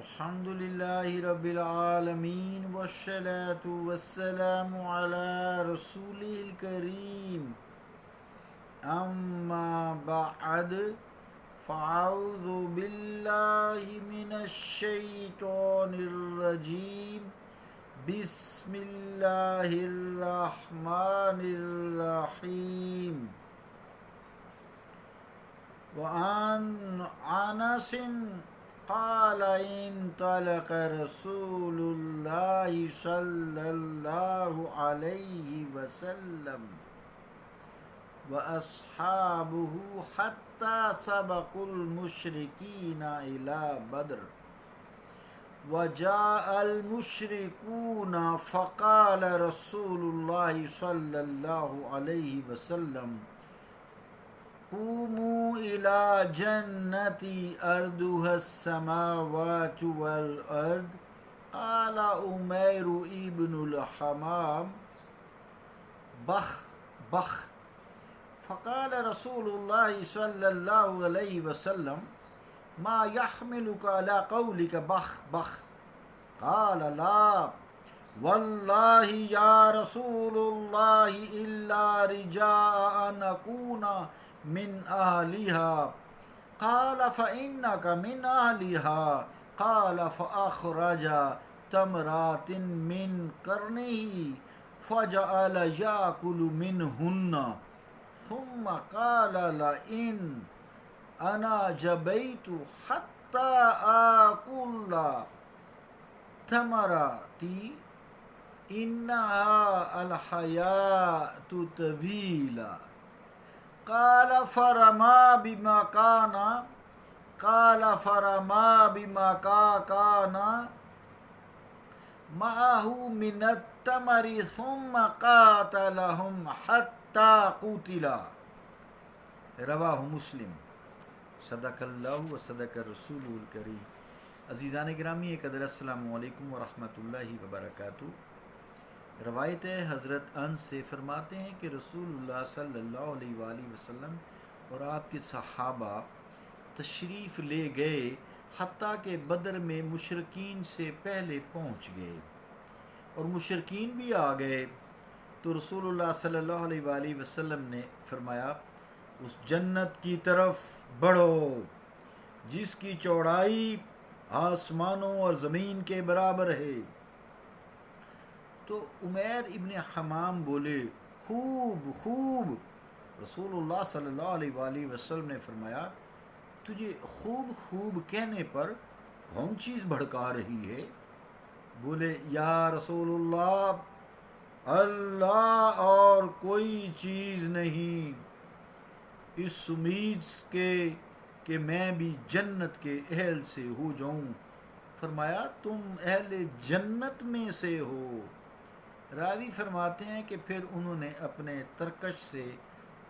الحمد لله رب العالمين والصلاة والسلام على رسوله الكريم أما بعد فأعوذ بالله من الشيطان الرجيم بسم الله الرحمن الرحيم وعن أنس قال انطلق رسول الله صلى الله عليه وسلم وأصحابه حتى سبقوا المشركين إلى بدر وجاء المشركون فقال رسول الله صلى الله عليه وسلم قوموا إلى جنة أرضها السماوات والأرض قال أمير ابن الحمام بخ بخ فقال رسول الله صلى الله عليه وسلم ما يحملك على قولك بخ بخ قال لا والله يا رسول الله إلا رجاء أن أكون من أهلها قال فإنك من أهلها قال فأخرج تمرات من قرنه فجعل يأكل منهن ثم قال لئن أنا جبيت حتى آكل تمراتي إنها الحياة طويلة قال فرما بما كان معه من التمر ثم قاتلهم حتى قتل رواہ مسلم صدق اللہ و صدق الرسول الکریم۔ عزیزان گرامی قدر، السلام علیکم ورحمۃ اللہ وبرکاتہ۔ روایت ہے حضرت انس سے، فرماتے ہیں کہ رسول اللہ صلی اللہ علیہ وآلہ وسلم اور آپ کے صحابہ تشریف لے گئے حتیٰ کہ بدر میں مشرکین سے پہلے پہنچ گئے اور مشرکین بھی آ گئے، تو رسول اللہ صلی اللہ علیہ وآلہ وسلم نے فرمایا اس جنت کی طرف بڑھو جس کی چوڑائی آسمانوں اور زمین کے برابر ہے۔ تو عمیر ابن حمام بولے خوب خوب۔ رسول اللہ صلی اللہ علیہ وآلہ وسلم نے فرمایا تجھے خوب خوب کہنے پر کون چیز بھڑکا رہی ہے؟ بولے یا رسول اللہ، اللہ اور کوئی چیز نہیں، اس امید کے کہ میں بھی جنت کے اہل سے ہو جاؤں۔ فرمایا تم اہل جنت میں سے ہو۔ راوی فرماتے ہیں کہ پھر انہوں نے اپنے ترکش سے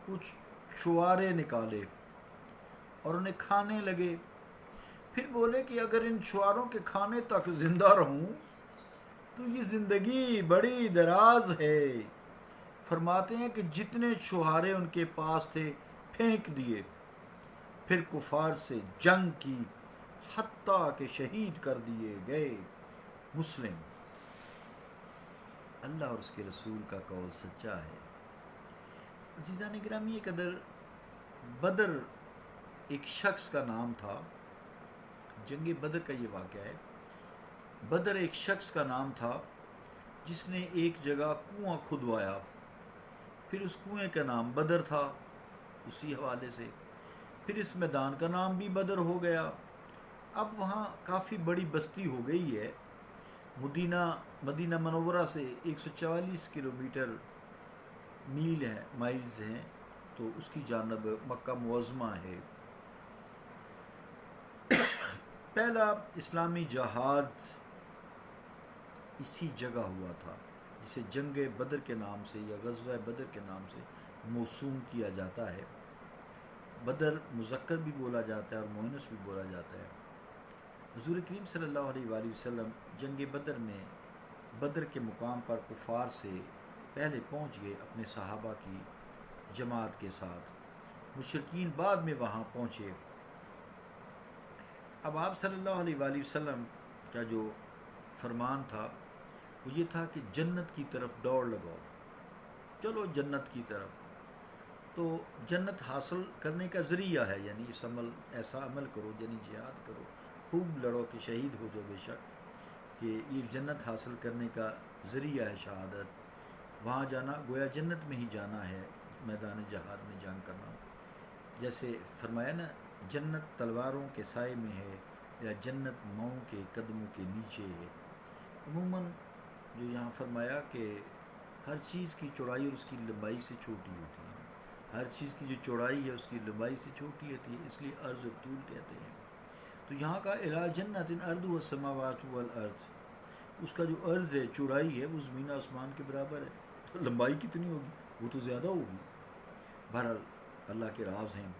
کچھ چھوارے نکالے اور انہیں کھانے لگے۔ پھر بولے کہ اگر ان چھواروں کے کھانے تک زندہ رہوں تو یہ زندگی بڑی دراز ہے۔ فرماتے ہیں کہ جتنے چھوارے ان کے پاس تھے پھینک دیے، پھر کفار سے جنگ کی حتیٰ کہ شہید کر دیے گئے۔ مسلم۔ اللہ اور اس کے رسول کا قول سچا ہے۔ عزیزان گرامی قدر، بدر ایک شخص کا نام تھا۔ جنگ بدر کا یہ واقعہ ہے۔ بدر ایک شخص کا نام تھا جس نے ایک جگہ کنواں کھدوایا، پھر اس کنویں کا نام بدر تھا اسی حوالے سے، پھر اس میدان کا نام بھی بدر ہو گیا۔ اب وہاں کافی بڑی بستی ہو گئی ہے۔ مدینہ منورہ سے 144 کلومیٹر مائلز ہیں، تو اس کی جانب مکہ معظمہ ہے۔ پہلا اسلامی جہاد اسی جگہ ہوا تھا، جسے جنگ بدر کے نام سے یا غزوہ بدر کے نام سے موسوم کیا جاتا ہے۔ بدر مذکر بھی بولا جاتا ہے اور مؤنث بھی بولا جاتا ہے۔ حضور کریم صلی اللہ علیہ وآلہ وسلم جنگ بدر میں بدر کے مقام پر کفار سے پہلے پہنچ گئے اپنے صحابہ کی جماعت کے ساتھ، مشرکین بعد میں وہاں پہنچے۔ اب آپ صلی اللہ علیہ وآلہ وسلم کا جو فرمان تھا وہ یہ تھا کہ جنت کی طرف دوڑ لگاؤ، چلو جنت کی طرف. تو جنت حاصل کرنے کا ذریعہ ہے، یعنی ایسا عمل کرو، یعنی جہاد کرو، خوب لڑو کہ شہید ہو جاؤ بے شک، کہ یہ جنت حاصل کرنے کا ذریعہ ہے شہادت. وہاں جانا گویا جنت میں ہی جانا ہے، میدان جہاد میں جنگ کرنا. جیسے فرمایا نا جنت تلواروں کے سائے میں ہے، یا جنت ماؤں کے قدموں کے نیچے ہے. عموماً جو یہاں فرمایا کہ ہر چیز کی چوڑائی اور اس کی لمبائی سے چھوٹی ہوتی ہے، ہر چیز کی جو چوڑائی ہے اس کی لمبائی سے چھوٹی ہوتی ہے، اس لیے عرض اور طول کہتے ہیں. تو یہاں کا الی جنت ارض والسماوات والارض، اس کا جو عرض ہے، چوڑائی ہے، وہ زمین آسمان کے برابر ہے. تو لمبائی کتنی ہوگی؟ وہ تو زیادہ ہوگی. بہرحال اللہ کے راز ہیں.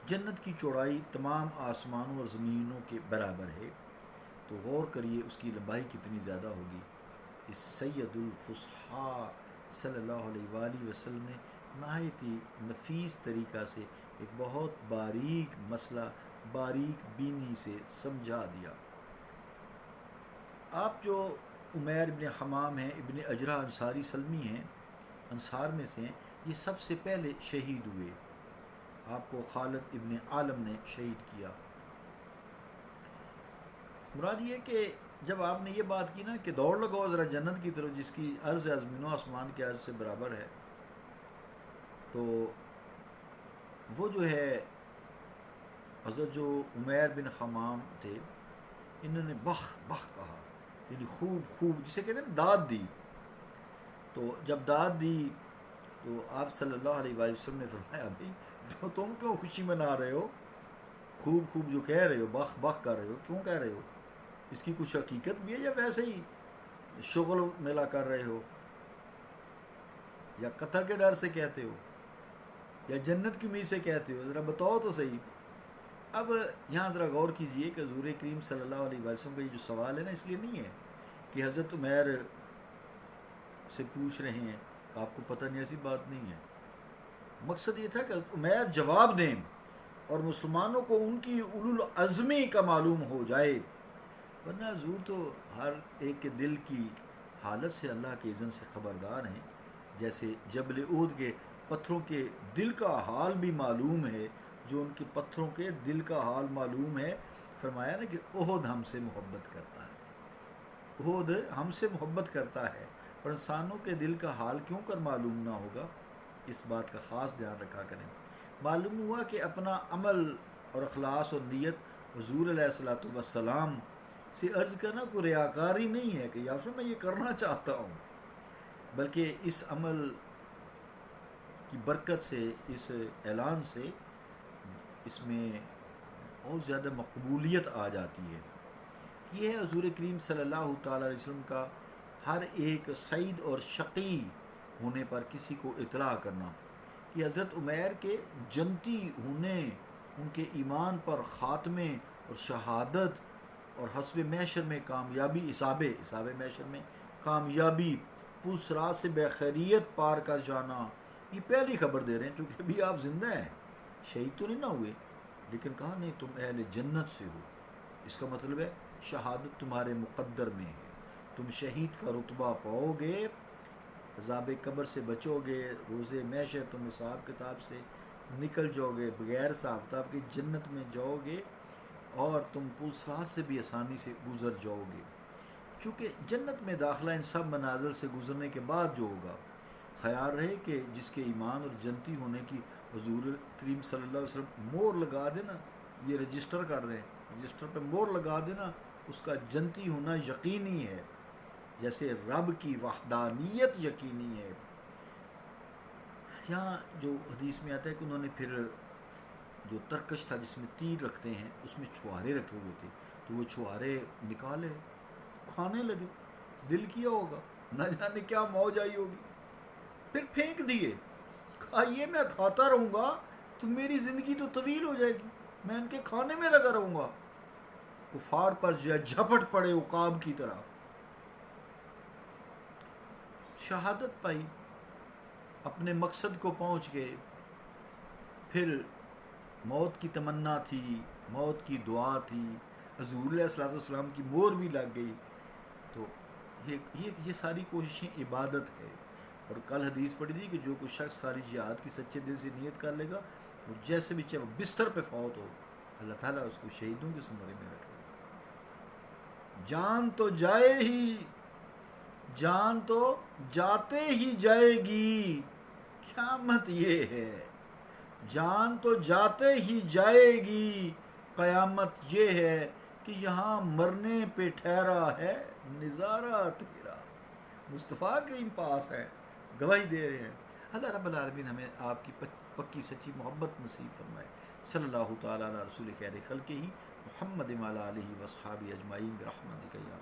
جنت کی چوڑائی تمام آسمانوں اور زمینوں کے برابر ہے، تو غور کریے اس کی لمبائی کتنی زیادہ ہوگی. اس سید الفصحاء صلی اللہ علیہ وآلہ وسلم نے نہایت ہی نفیس طریقہ سے ایک بہت باریک مسئلہ باریک بینی سے سمجھا دیا. آپ جو عمیر ابن حمام ہیں، ابن اجرا انصاری سلمی ہیں، انصار میں سے ہیں، یہ سب سے پہلے شہید ہوئے. آپ کو خالد ابن عالم نے شہید کیا. مراد یہ کہ جب آپ نے یہ بات کی نا کہ دوڑ لگاؤ ذرا جنت کی طرف جس کی عرض زمین و آسمان کے عرض سے برابر ہے، تو وہ جو ہے حضرت جو عمیر بن حمام تھے، انہوں نے بخ بخ کہا، یعنی خوب خوب، جسے کہتے ہیں داد دی. تو جب داد دی تو آپ صلی اللہ علیہ وآلہ وسلم نے فرمایا بھائی تو تم کیوں خوشی منا رہے ہو؟ خوب خوب جو کہہ رہے ہو، بخ بخ کر رہے ہو، کیوں کہہ رہے ہو؟ اس کی کچھ حقیقت بھی ہے یا ویسے ہی شغل میلہ کر رہے ہو، یا قتل کے ڈر سے کہتے ہو، یا جنت کی امید سے کہتے ہو؟ ذرا بتاؤ تو صحیح. اب یہاں ذرا غور کیجئے کہ حضور کریم صلی اللہ علیہ وسلم کا یہ جو سوال ہے نا، اس لیے نہیں ہے کہ حضرت عمیر سے پوچھ رہے ہیں کہ آپ کو پتہ نہیں، ایسی بات نہیں ہے. مقصد یہ تھا کہ حضرت عمیر جواب دیں اور مسلمانوں کو ان کی اولو العزمی کا معلوم ہو جائے، ورنہ حضور تو ہر ایک کے دل کی حالت سے اللہ کے اذن سے خبردار ہیں. جیسے جبل احد کے پتھروں کے دل کا حال بھی معلوم ہے، جو ان کے پتھروں کے دل کا حال معلوم ہے. فرمایا نا کہ احد ہم سے محبت کرتا ہے، احد ہم سے محبت کرتا ہے، اور انسانوں کے دل کا حال کیوں کر معلوم نہ ہوگا؟ اس بات کا خاص دھیان رکھا کریں. معلوم ہوا کہ اپنا عمل اور اخلاص اور نیت حضور علیہ الصلوۃ والسلام سے عرض کرنا کوئی ریاکاری نہیں ہے کہ یا پھر میں یہ کرنا چاہتا ہوں، بلکہ اس عمل کی برکت سے، اس اعلان سے، اس میں بہت زیادہ مقبولیت آ جاتی ہے. یہ ہے حضور کریم صلی اللہ تعالیٰ علیہ وسلم کا ہر ایک سعید اور شقی ہونے پر کسی کو اطلاع کرنا کہ حضرت عمیر کے جنتی ہونے، ان کے ایمان پر خاتمے اور شہادت اور حسب محشر میں کامیابی، حساب محشر میں کامیابی، پوسرات سے بخیریت پار کر جانا، یہ پہلی خبر دے رہے ہیں. چونکہ ابھی آپ زندہ ہیں، شہید تو نہیں نہ ہوئے، لیکن کہا نہیں تم اہل جنت سے ہو. اس کا مطلب ہے شہادت تمہارے مقدر میں ہے، تم شہید کا رتبہ پاؤ گے، عذاب قبر سے بچو گے، روز محشر تم حساب کتاب سے نکل جاؤ گے، بغیر حساب کتاب کے جنت میں جاؤ گے، اور تم پلسرات سے بھی آسانی سے گزر جاؤ گے. چونکہ جنت میں داخلہ ان سب مناظر سے گزرنے کے بعد جو ہوگا، خیال رہے کہ جس کے ایمان اور جنتی ہونے کی حضور کریم صلی اللہ علیہ وسلم مور لگا دینا، یہ رجسٹر کر دیں، رجسٹر پہ مور لگا دینا، اس کا جنتی ہونا یقینی ہے، جیسے رب کی وحدانیت یقینی ہے. یہاں جو حدیث میں آتا ہے کہ انہوں نے پھر جو ترکش تھا جس میں تیر رکھتے ہیں، اس میں چھوارے رکھے ہوئے تھے، تو وہ چھوارے نکالے، کھانے لگے. دل کیا ہوگا، نہ جانے کیا موج آئی ہوگی، پھر پھینک دیے. کہا یہ میں کھاتا رہوں گا تو میری زندگی تو طویل ہو جائے گی، میں ان کے کھانے میں لگا رہوں گا. کفار پر جو جھپٹ پڑے عقاب کی طرح. شہادت پائی، اپنے مقصد کو پہنچ گئے. پھر موت کی تمنا تھی، موت کی دعا تھی، حضور علیہ الصلوۃ والسلام کی مور بھی لگ گئی. تو یہ ساری کوششیں عبادت ہے. اور کل حدیث پڑھی تھی کہ جو کوئی شخص خارج جہاد کی سچے دل سے نیت کر لے گا، وہ جیسے بھی چاہے وہ بستر پہ فوت ہو، اللہ تعالیٰ اس کو شہیدوں کے زمرے میں رکھے گا. جان تو جائے ہی، جان تو جاتے ہی جائے گی، قیامت یہ ہے. جان تو جاتے ہی جائے گی، قیامت یہ ہے کہ یہاں مرنے پہ ٹھہرا ہے نظارہ تیرا. مصطفیٰ کے ہی پاس ہے، گواہی دے رہے ہیں. اللہ رب العالمین ہمیں آپ کی پکی سچی محبت نصیب فرمائے. صلی اللہ تعالیٰ علی رسول خیر خلقہ محمد وعلی آلہ وصحابہ اجمعین برحمتک یا